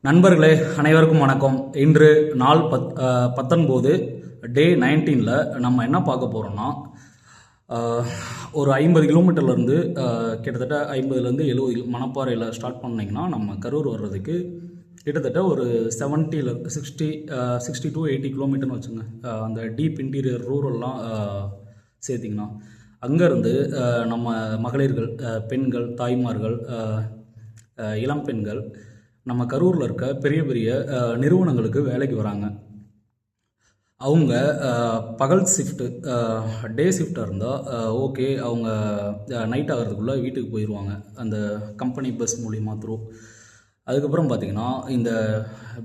நண்பர்களே அனைவருக்கும் வணக்கம். இன்று நாள் 19 டே 19ல் நம்ம என்ன பார்க்க போகிறோம்னா, ஒரு 50 கிலோமீட்டர்லேருந்து கிட்டத்தட்ட 50லேருந்து 70 மணப்பாறையில் ஸ்டார்ட் பண்ணிங்கன்னா நம்ம கரூர் வர்றதுக்கு கிட்டத்தட்ட ஒரு 60 டு 80 கிலோமீட்டர்னு வச்சுங்க. அந்த டீப் இன்டீரியர் ரூரல்லாம் சேர்த்திங்கன்னா அங்கேருந்து நம்ம மகளிர்கள், பெண்கள், தாய்மார்கள், இளம் பெண்கள் நம்ம கரூரில் இருக்க பெரிய பெரிய நிறுவனங்களுக்கு வேலைக்கு வராங்க. அவங்க பகல் ஷிஃப்ட்டு, டே ஷிஃப்டாக இருந்தால் ஓகே, அவங்க நைட் ஆகிறதுக்குள்ளே வீட்டுக்கு போயிடுவாங்க அந்த கம்பெனி பஸ் மூலிமா த்ரூ. அதுக்கப்புறம் பார்த்திங்கன்னா இந்த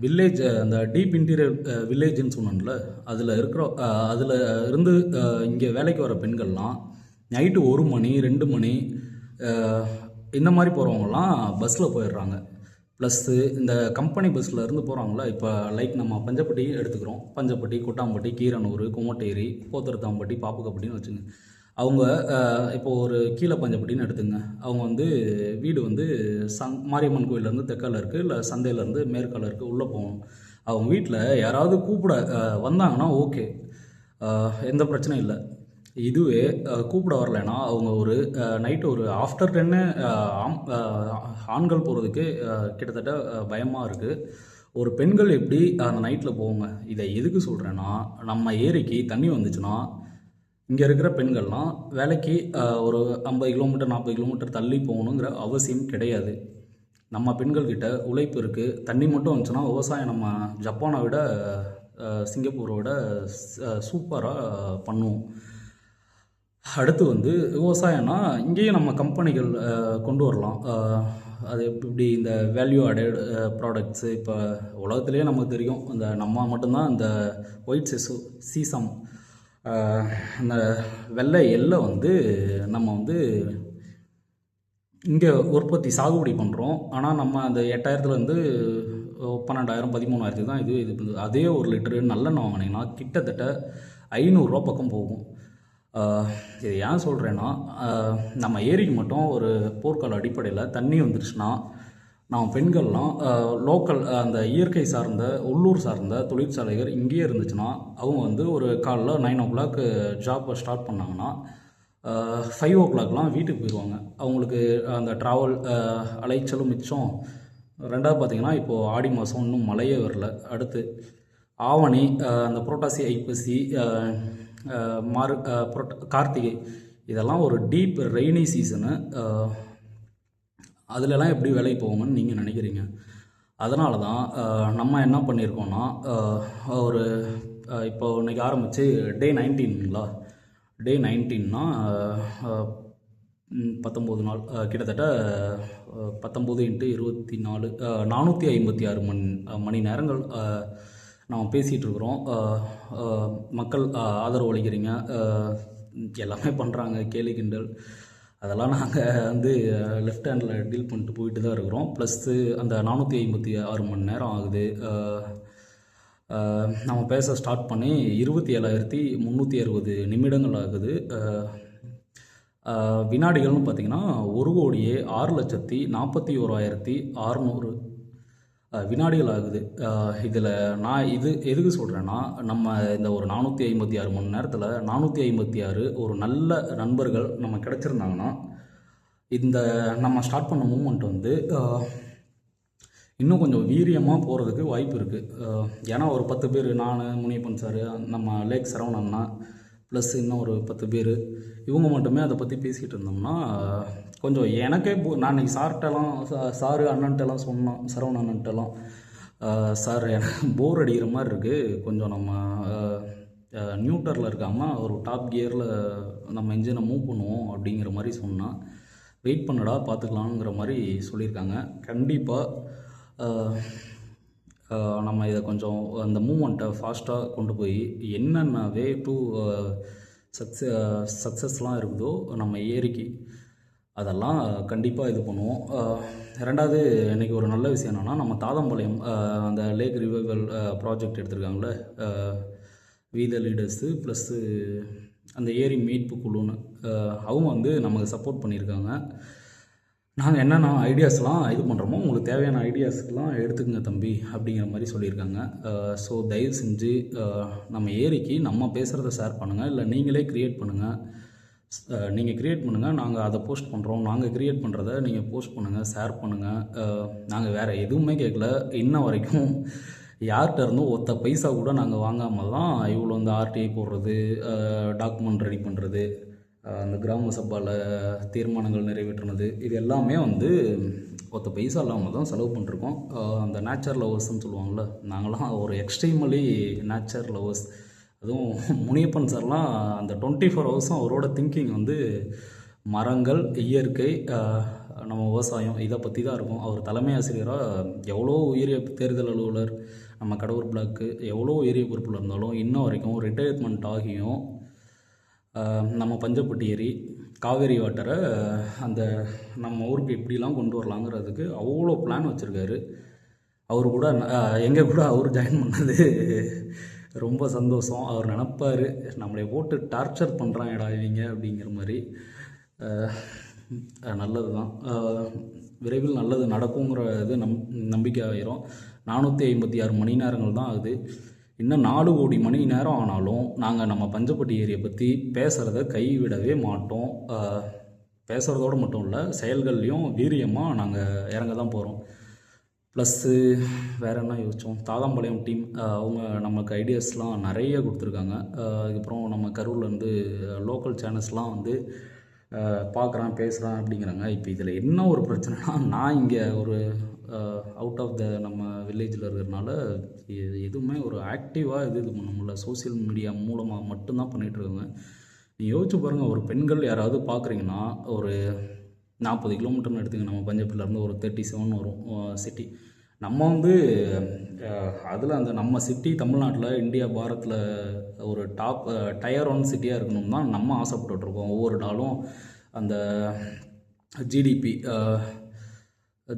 வில்லேஜ், அந்த டீப் இன்டீரியர் வில்லேஜ்னு சொன்னோம்ல, அதில் இருந்து இங்கே வேலைக்கு வர பெண்கள்லாம் நைட்டு 1 மணி 2 மணி இந்த மாதிரி போகிறவங்கலாம் பஸ்ஸில் போயிடுறாங்க. ப்ளஸ்ஸு இந்த கம்பெனி பஸ்ஸில் இருந்து போகிறாங்களா, இப்போ லைக் நம்ம பஞ்சப்பட்டி எடுத்துக்கிறோம். பஞ்சப்பட்டி, கொட்டாம்பட்டி, கீரனூர், குமட்டேரி, போத்தரத்தாம்பட்டி, பாப்புக்கப்பட்டின்னு வச்சுங்க. அவங்க இப்போது ஒரு கீழே பஞ்சப்பட்டின்னு எடுத்துங்க. அவங்க வந்து வீடு வந்து மாரியம்மன் கோயிலேருந்து தெற்கால இருக்குது, இல்லை சந்தையிலேருந்து மேற்கால இருக்குது, உள்ளே போகணும். அவங்க வீட்டில் யாராவது கூப்பிட வந்தாங்கன்னா ஓகே, எந்த பிரச்சனையும் இல்லை. இதுவே கூப்பிட வரலைன்னா அவங்க ஒரு நைட்டு ஒரு ஆஃப்டர் 10 ஆண்கள் போகிறதுக்கு கிட்டத்தட்ட பயமாக இருக்குது. ஒரு பெண்கள் எப்படி அந்த நைட்டில் போவாங்க? இதை எதுக்கு சொல்கிறேன்னா, நம்ம ஏரிக்கு தண்ணி வந்துச்சுன்னா இங்கே இருக்கிற பெண்கள்லாம் வேலைக்கு ஒரு 50 கிலோமீட்டர் 40 கிலோமீட்டர் தள்ளி போகணுங்கிற அவசியம் கிடையாது. நம்ம பெண்கள்கிட்ட உழைப்பு இருக்குது. தண்ணி மட்டும் வந்துச்சுன்னா விவசாயம் நம்ம ஜப்பானை விட, சிங்கப்பூரை விட சூப்பராக பண்ணுவோம். அடுத்து வந்து விவசாயம்னா இங்கேயும் நம்ம கம்பெனிகள் கொண்டு வரலாம். அது இப்படி இந்த வேல்யூ ஆடட் ப்ராடக்ட்ஸு இப்போ உலகத்துலேயே நமக்கு தெரியும். இந்த நம்ம மட்டும்தான் இந்த ஒயிட் சீசம், அந்த வெள்ளை எல்லை வந்து நம்ம வந்து இங்கே உற்பத்தி சாகுபடி பண்ணுறோம். ஆனால் நம்ம அந்த 8000லேருந்து 12,000 13,000 தான் இது பண்ணுது. அதே 1 லிட்டரு நல்லெண்ணெய் வாங்கினீங்கன்னா கிட்டத்தட்ட 500 ரூபா பக்கம் போகும். இது ஏன் சொல்கிறேன்னா, நம்ம ஏரிக்கு மட்டும் ஒரு போர்க்கால அடிப்படையில் தண்ணி வந்துருச்சுன்னா, நம்ம பெண்கள்லாம் லோக்கல் அந்த இயற்கை சார்ந்த உள்ளூர் சார்ந்த தொழிற்சாலைகள் இங்கேயே இருந்துச்சுன்னா, அவங்க வந்து ஒரு காலைல 9 o'clock ஜாப்பை ஸ்டார்ட் பண்ணாங்கன்னா 5 o'clockலாம் வீட்டுக்கு போயிடுவாங்க. அவங்களுக்கு அந்த ட்ராவல் அலைச்சலும் மிச்சம். ரெண்டாவது பார்த்திங்கன்னா, இப்போது ஆடி மாதம் இன்னும் மழையே வரல. அடுத்து ஆவணி, அந்த புரட்டாசி, ஐப்பசி, கார்த்திகை, இதெல்லாம் ஒரு டீப் ரெய்னி சீசனு. அதிலலாம் எப்படி வேலைக்கு போவாங்கன்னு நீங்கள் நினைக்கிறீங்க? அதனால தான் நம்ம என்ன பண்ணியிருக்கோன்னா, ஒரு இப்போ இன்றைக்கி ஆரம்பித்து டே 19ங்களா, டே 19னா 19 நாள், கிட்டத்தட்ட 19 × 24 456 மணி நேரங்கள் நம்ம பேசிகிட்டு இருக்கிறோம். மக்கள் ஆதரவு அளிக்கிறீங்க, எல்லாமே பண்ணுறாங்க, கேலி கிண்டல் அதெல்லாம் நாங்கள் வந்து லெஃப்ட் ஹேண்டில் டீல் பண்ணிட்டு போயிட்டு தான் இருக்கிறோம். ப்ளஸ்ஸு அந்த 456 மணி நேரம் ஆகுது. நம்ம பேச ஸ்டார்ட் பண்ணி 27,360 நிமிடங்கள் ஆகுது. வினாடிகள்னு பார்த்திங்கன்னா 1,06,41,600 வினாடிகள் ஆகுது. இதில் நான் எதுக்கு சொல்கிறேன்னா, நம்ம இந்த ஒரு 456 மணி நேரத்தில் 456 ஒரு நல்ல நண்பர்கள் நம்ம கிடச்சிருந்தாங்கன்னா, இந்த நம்ம ஸ்டார்ட் பண்ண மூமெண்ட் வந்து இன்னும் கொஞ்சம் வீரியமாக போகிறதுக்கு வாய்ப்பு இருக்குது. ஏன்னா ஒரு 10 பேர், நான், முனியப்பன் சார், நம்ம லேக் சரவணன்னா, ப்ளஸ் இன்னும் ஒரு 10 பேர், இவங்க மட்டுமே அதை பற்றி பேசிகிட்டு இருந்தோம்னா கொஞ்சம் எனக்கே நான் இன்றைக்கி சாரு அண்ணன்ட்டெல்லாம் சொன்னோம், சரவண அண்ணன்ட்டெல்லாம், சார் எனக்கு போர் அடிக்கிற மாதிரி இருக்குது, கொஞ்சம் நம்ம நியூட்டரில் இருக்காமல் ஒரு டாப் கியரில் நம்ம இன்ஜினை மூவ் பண்ணுவோம் அப்படிங்கிற மாதிரி சொன்னால், வெயிட் பண்ணடா பார்த்துக்கலாங்கிற மாதிரி சொல்லியிருக்காங்க. கண்டிப்பாக நம்ம இதை கொஞ்சம் அந்த மூமெண்ட்டை ஃபாஸ்ட்டாக கொண்டு போய் என்னென்ன வே டு சக்ஸஸ்லாம் இருக்குதோ நம்ம ஏரிக்கு, அதெல்லாம் கண்டிப்பாக இது பண்ணுவோம். ரெண்டாவது, இன்றைக்கி ஒரு நல்ல விஷயம் என்னென்னா, நம்ம தாதம்பாளையம் அந்த லேக் ரிவைவல் ப்ராஜெக்ட் எடுத்திருக்காங்களே, வி த லீடர்ஸு ப்ளஸ்ஸு அந்த ஏரி மீட்பு குழுன்னு, அவங்க வந்து நமக்கு சப்போர்ட் பண்ணியிருக்காங்க. நாங்கள் என்னென்ன ஐடியாஸ்லாம் இது பண்ணுறோமோ உங்களுக்கு தேவையான ஐடியாஸ்லாம் எடுத்துக்கங்க தம்பி அப்படிங்கிற மாதிரி சொல்லியிருக்காங்க. ஸோ தயவு செஞ்சு நம்ம ஏரிக்கு நம்ம பேசுகிறத ஷேர் பண்ணுங்கள், இல்லை நீங்களே க்ரியேட் பண்ணுங்கள். நீங்கள் க்ரியேட் பண்ணுங்கள், நாங்கள் அதை போஸ்ட் பண்ணுறோம். நாங்கள் க்ரியேட் பண்ணுறத நீங்கள் போஸ்ட் பண்ணுங்கள், ஷேர் பண்ணுங்கள். நாங்கள் வேறு எதுவுமே கேட்கல. இன்ன வரைக்கும் யார்கிட்ட இருந்தும் ஒத்த பைசா கூட நாங்கள் வாங்காமல் தான் இவ்வளோ வந்து ஆர்டிஐ போடுறது, டாக்குமெண்ட் ரெடி பண்ணுறது, அந்த கிராம சபாவில் தீர்மானங்கள் நிறைவேற்றினது, இது எல்லாமே வந்து ஒத்த பைசா இல்லாமல் தான் செலவு பண்ணிருக்கோம். அந்த நேச்சர் லவர்ஸ்ன்னு சொல்லுவாங்கள்ல, நாங்களாம் ஒரு எக்ஸ்ட்ரீமலி நேச்சர் லவர்ஸ். அதுவும் முனியப்பன் சார்லாம் அந்த 24 ஹவர்ஸும் அவரோட திங்கிங் வந்து மரங்கள், இயற்கை, நம்ம விவசாயம் இதை பற்றி தான் இருக்கும். அவர் தலைமை ஆசிரியராக எவ்வளோ உயரிய தேர்தல் அலுவலர், நம்ம கடவுர் பிளாக்கு எவ்வளோ உயரிய பொறுப்பில் இருந்தாலும் இன்ன வரைக்கும் ரிட்டையர்மெண்ட் ஆகியும் நம்ம பஞ்சப்பட்டி ஏரி காவேரி வாட்டரை அந்த நம்ம ஊருக்கு எப்படிலாம் கொண்டு வரலாங்கிறதுக்கு அவ்வளோ பிளான் வச்சுருக்காரு. அவர் கூட எங்கள் கூட அவர் ஜாயின் பண்ணது ரொம்ப சந்தோஷம். அவர் நினப்பார், நம்மளை போட்டு டார்ச்சர் பண்ணுறாங்கடா இவங்க அப்படிங்கிற மாதிரி. நல்லது தான், விரைவில் நல்லது நடக்குங்கிற இது நம்பிக்கை ஆயிரும். 456 மணி நேரங்கள் தான் ஆகுது. இன்னும் 4 கோடி மணி நேரம் ஆனாலும் நாங்கள் நம்ம பஞ்சப்பட்டி ஏரியை பற்றி பேசுகிறத கைவிடவே மாட்டோம். பேசுகிறதோடு மட்டும் இல்லை, செயல்கள்லையும் வீரியமாக நாங்கள் இறங்க தான் போகிறோம். ப்ளஸ்ஸு வேறு என்ன யோசித்தோம், தாதாம்பாளையம் டீம் அவங்க நமக்கு ஐடியாஸ்லாம் நிறைய கொடுத்துருக்காங்க. அதுக்கப்புறம் நம்ம கரூர்லேருந்து லோக்கல் சேனல்ஸ்லாம் வந்து பார்க்குறான் பேசுகிறான் அப்படிங்கிறாங்க. இப்போ இதில் என்ன ஒரு பிரச்சனைனா, நான் இங்கே ஒரு அவுட் ஆஃப் த நம்ம வில்லேஜில் இருக்கிறதுனால எதுவுமே ஒரு ஆக்டிவாக இது பண்ண முடியல. சோசியல் மீடியா மூலமாக மட்டும்தான் பண்ணிகிட்ருக்காங்க. நீங்கள் யோசிச்சு பாருங்கள், ஒரு பெண்கள் யாராவது பார்க்குறீங்கன்னா, ஒரு 40 கிலோமீட்டர்னு எடுத்துங்க, நம்ம பஞ்சப்பட்டிலேருந்து ஒரு 37 வரும் சிட்டி. நம்ம வந்து அதில் அந்த நம்ம சிட்டி தமிழ்நாட்டில் இந்தியா பாரத்தில் ஒரு டாப் டயர் 1 சிட்டியாக இருக்கணும் தான் நம்ம ஆசைப்பட்டுருக்கோம். ஒவ்வொரு நாளும் அந்த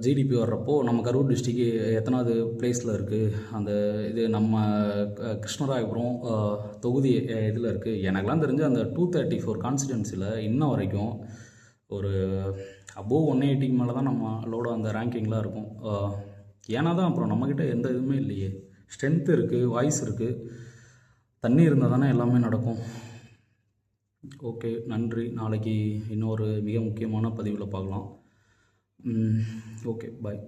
ஜிடிபி வர்றப்போ நம்ம கரூர் டிஸ்ட்ரிக்கு எத்தனாவது பிளேஸில் இருக்குது, அந்த இது நம்ம கிருஷ்ணராயபுரம் தொகுதி இதில் இருக்குது. எனக்கெலாம் தெரிஞ்சு அந்த 234 கான்ஸ்டிடென்சியில் இன்ன வரைக்கும் ஒரு அபோவ் 180க்கு மேலே தான் நம்மளோட அந்த ரேங்கிங்லாம் இருக்கும். ஏன்னா தான் அப்புறம் நம்மக்கிட்ட எந்த இதுவுமே இல்லையே. ஸ்ட்ரென்த் இருக்குது, வாய்ஸ் இருக்குது, தண்ணி இருந்தால் தானே எல்லாமே நடக்கும். ஓகே, நன்றி. நாளைக்கு இன்னொரு மிக முக்கியமான பதிவில் பார்க்கலாம். ஓகே, பாய்.